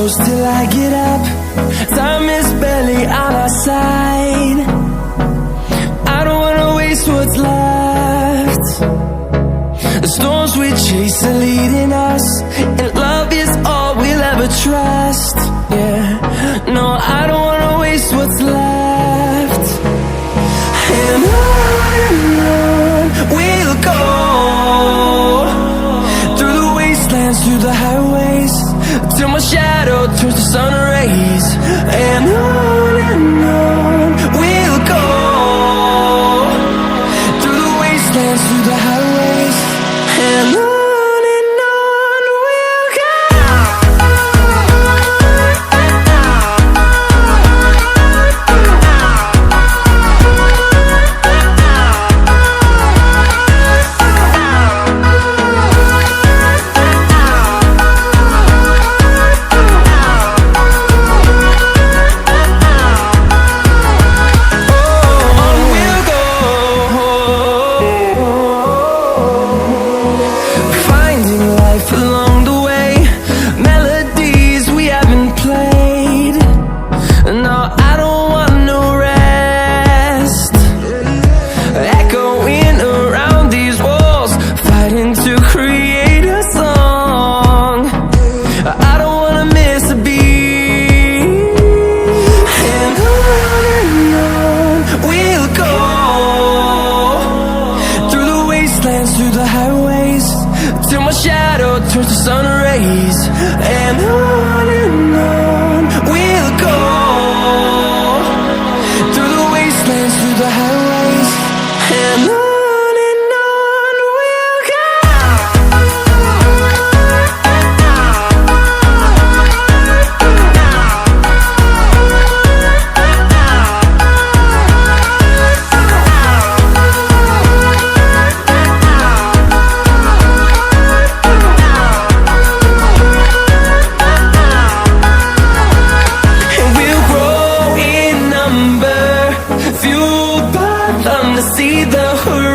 close till I get up. Time is barely on our side. I don't wanna waste what's left. The storms we chase are leading us, and love is all we'll ever trust. Yeah, no, I don't wanna waste what's left. And on we'll go, through the wastelands, through the highways, till my shadow turns to sun rays. And on we'll go, through the wastelands, through the highways, and on we'll go. Through the highways, till my shadow turns to sun rays. And on we'll go, through the wastelands, through the highways, and on we'll go. See the horizon.